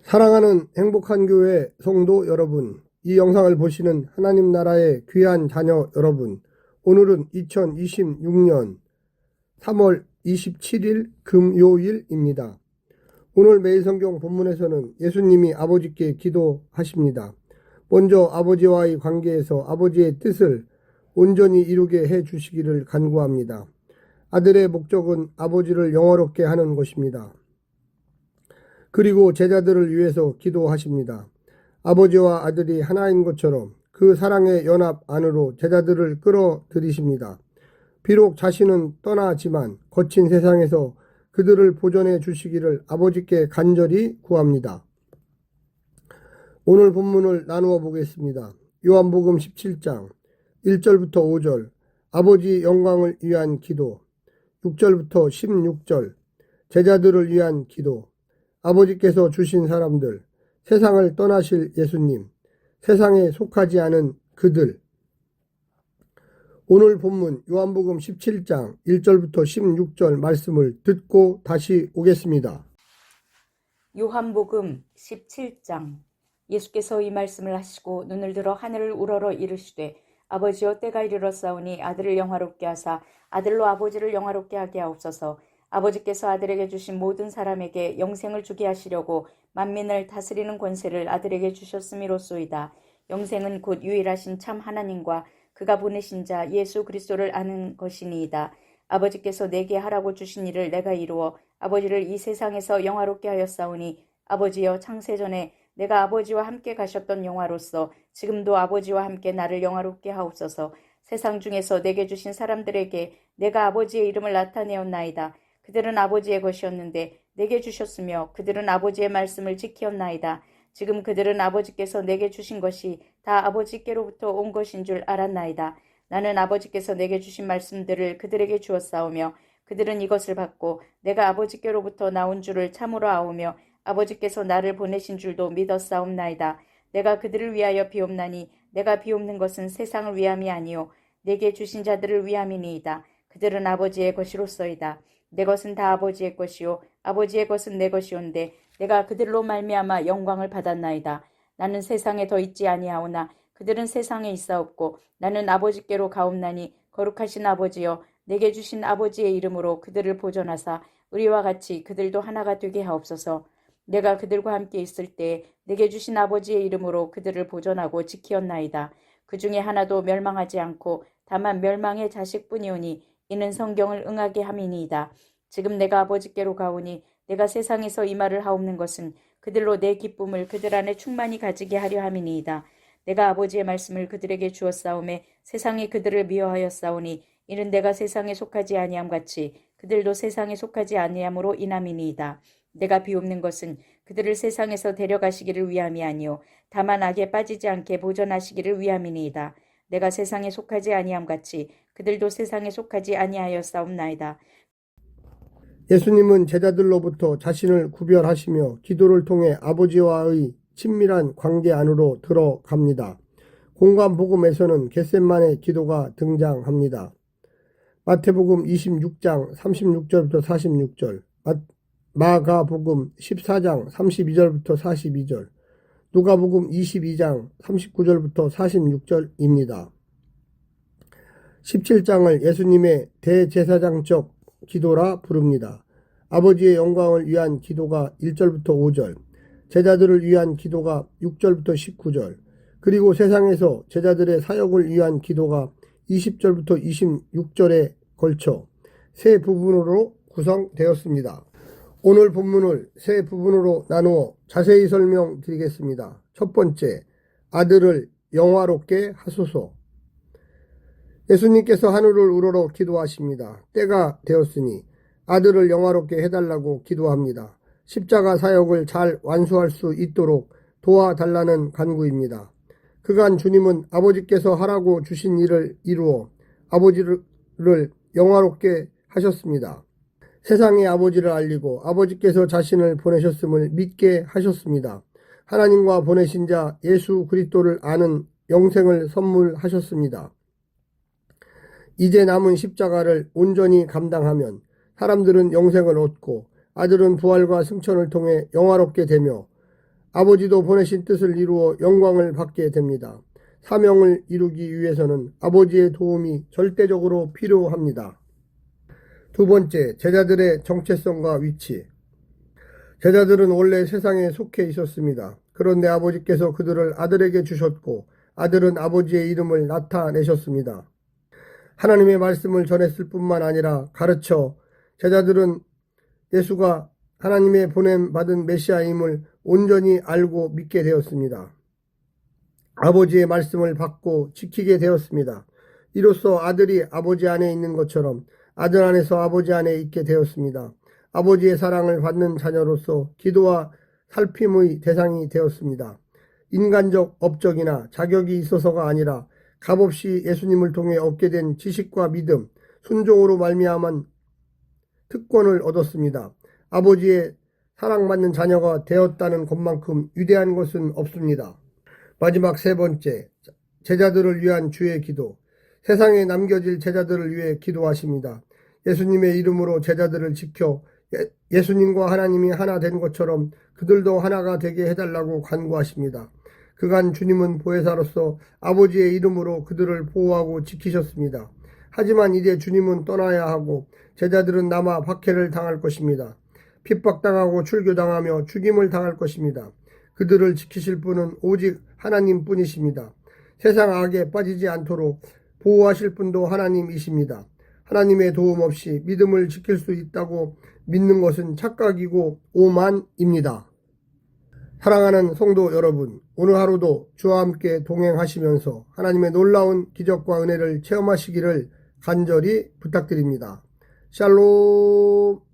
사랑하는 행복한 교회 성도 여러분, 이 영상을 보시는 하나님 나라의 귀한 자녀 여러분, 오늘은 2026년 3월 27일 금요일입니다. 오늘 매일 성경 본문에서는 예수님이 아버지께 기도하십니다. 먼저 아버지와의 관계에서 아버지의 뜻을 온전히 이루게 해 주시기를 간구합니다. 아들의 목적은 아버지를 영화롭게 하는 것입니다. 그리고 제자들을 위해서 기도하십니다. 아버지와 아들이 하나인 것처럼 그 사랑의 연합 안으로 제자들을 끌어들이십니다. 비록 자신은 떠나지만 거친 세상에서 그들을 보존해 주시기를 아버지께 간절히 구합니다. 오늘 본문을 나누어 보겠습니다. 요한복음 17장 1절부터 5절, 아버지 영광을 위한 기도, 6절부터 16절, 제자들을 위한 기도, 아버지께서 주신 사람들, 세상을 떠나실 예수님, 세상에 속하지 않은 그들. 오늘 본문 요한복음 17장 1절부터 16절 말씀을 듣고 다시 오겠습니다. 요한복음 17장. 예수께서 이 말씀을 하시고 눈을 들어 하늘을 우러러 이르시되 아버지여 때가 이르렀사오니 아들을 영화롭게 하사 아들로 아버지를 영화롭게 하게 하옵소서. 아버지께서 아들에게 주신 모든 사람에게 영생을 주게 하시려고 만민을 다스리는 권세를 아들에게 주셨음이로소이다. 영생은 곧 유일하신 참 하나님과 그가 보내신 자 예수 그리스도를 아는 것이니이다. 아버지께서 내게 하라고 주신 일을 내가 이루어 아버지를 이 세상에서 영화롭게 하였사오니 아버지여 창세전에 내가 아버지와 함께 가셨던 영화로서 지금도 아버지와 함께 나를 영화롭게 하옵소서. 세상 중에서 내게 주신 사람들에게 내가 아버지의 이름을 나타내었나이다. 그들은 아버지의 것이었는데 내게 주셨으며 그들은 아버지의 말씀을 지키었나이다. 지금 그들은 아버지께서 내게 주신 것이 다 아버지께로부터 온 것인 줄 알았나이다. 나는 아버지께서 내게 주신 말씀들을 그들에게 주었사오며 그들은 이것을 받고 내가 아버지께로부터 나온 줄을 참으로 아오며 아버지께서 나를 보내신 줄도 믿었사옵나이다. 내가 그들을 위하여 비옵나니 내가 비옵는 것은 세상을 위함이 아니요 내게 주신 자들을 위함이니이다. 그들은 아버지의 것이로소이다. 내 것은 다 아버지의 것이요 아버지의 것은 내 것이온데 내가 그들로 말미암아 영광을 받았나이다. 나는 세상에 더 있지 아니하오나 그들은 세상에 있사옵고 나는 아버지께로 가옵나니 거룩하신 아버지여 내게 주신 아버지의 이름으로 그들을 보존하사 우리와 같이 그들도 하나가 되게 하옵소서. 내가 그들과 함께 있을 때 내게 주신 아버지의 이름으로 그들을 보존하고 지키었나이다. 그 중에 하나도 멸망하지 않고 다만 멸망의 자식뿐이오니 이는 성경을 응하게 함이니이다. 지금 내가 아버지께로 가오니 내가 세상에서 이 말을 하옵는 것은 그들로 내 기쁨을 그들 안에 충만히 가지게 하려 함이니이다. 내가 아버지의 말씀을 그들에게 주었사오매 세상이 그들을 미워하였사오니 이는 내가 세상에 속하지 아니함 같이 그들도 세상에 속하지 아니함으로 인함이니이다. 내가 비옵는 것은 그들을 세상에서 데려가시기를 위함이 아니요 다만 악에 빠지지 않게 보존하시기를 위함이니이다. 내가 세상에 속하지 아니함 같이 그들도 세상에 속하지 아니하였사옵나이다. 예수님은 제자들로부터 자신을 구별하시며 기도를 통해 아버지와의 친밀한 관계 안으로 들어갑니다. 공간 복음에서는 겟셋만의 기도가 등장합니다. 마태복음 26장 36절부터 46절, 마가복음 14장 32절부터 42절, 누가복음 22장 39절부터 46절입니다. 17장을 예수님의 대제사장적 기도라 부릅니다. 아버지의 영광을 위한 기도가 1절부터 5절, 제자들을 위한 기도가 6절부터 19절, 그리고 세상에서 제자들의 사역을 위한 기도가 20절부터 26절에 걸쳐 세 부분으로 구성되었습니다. 오늘 본문을 세 부분으로 나누어 자세히 설명드리겠습니다. 첫 번째, 아들을 영화롭게 하소서. 예수님께서 하늘을 우러러 기도하십니다. 때가 되었으니 아들을 영화롭게 해달라고 기도합니다. 십자가 사역을 잘 완수할 수 있도록 도와달라는 간구입니다. 그간 주님은 아버지께서 하라고 주신 일을 이루어 아버지를 영화롭게 하셨습니다. 세상의 아버지를 알리고 아버지께서 자신을 보내셨음을 믿게 하셨습니다. 하나님과 보내신 자 예수 그리스도를 아는 영생을 선물하셨습니다. 이제 남은 십자가를 온전히 감당하면 사람들은 영생을 얻고 아들은 부활과 승천을 통해 영화롭게 되며 아버지도 보내신 뜻을 이루어 영광을 받게 됩니다. 사명을 이루기 위해서는 아버지의 도움이 절대적으로 필요합니다. 두 번째, 제자들의 정체성과 위치. 제자들은 원래 세상에 속해 있었습니다. 그런데 아버지께서 그들을 아들에게 주셨고 아들은 아버지의 이름을 나타내셨습니다. 하나님의 말씀을 전했을 뿐만 아니라 가르쳐 제자들은 예수가 하나님의 보냄받은 메시아임을 온전히 알고 믿게 되었습니다. 아버지의 말씀을 받고 지키게 되었습니다. 이로써 아들이 아버지 안에 있는 것처럼 아들 안에서 아버지 안에 있게 되었습니다. 아버지의 사랑을 받는 자녀로서 기도와 살핌의 대상이 되었습니다. 인간적 업적이나 자격이 있어서가 아니라 값없이 예수님을 통해 얻게 된 지식과 믿음, 순종으로 말미암은 특권을 얻었습니다. 아버지의 사랑받는 자녀가 되었다는 것만큼 위대한 것은 없습니다. 마지막 세 번째, 제자들을 위한 주의 기도. 세상에 남겨질 제자들을 위해 기도하십니다. 예수님의 이름으로 제자들을 지켜 예수님과 하나님이 하나 된 것처럼 그들도 하나가 되게 해달라고 간구하십니다. 그간 주님은 보혜사로서 아버지의 이름으로 그들을 보호하고 지키셨습니다. 하지만 이제 주님은 떠나야 하고 제자들은 남아 박해를 당할 것입니다. 핍박당하고 출교당하며 죽임을 당할 것입니다. 그들을 지키실 분은 오직 하나님 뿐이십니다. 세상 악에 빠지지 않도록 보호하실 분도 하나님이십니다. 하나님의 도움 없이 믿음을 지킬 수 있다고 믿는 것은 착각이고 오만입니다. 사랑하는 성도 여러분, 오늘 하루도 주와 함께 동행하시면서 하나님의 놀라운 기적과 은혜를 체험하시기를 간절히 부탁드립니다. 샬롬.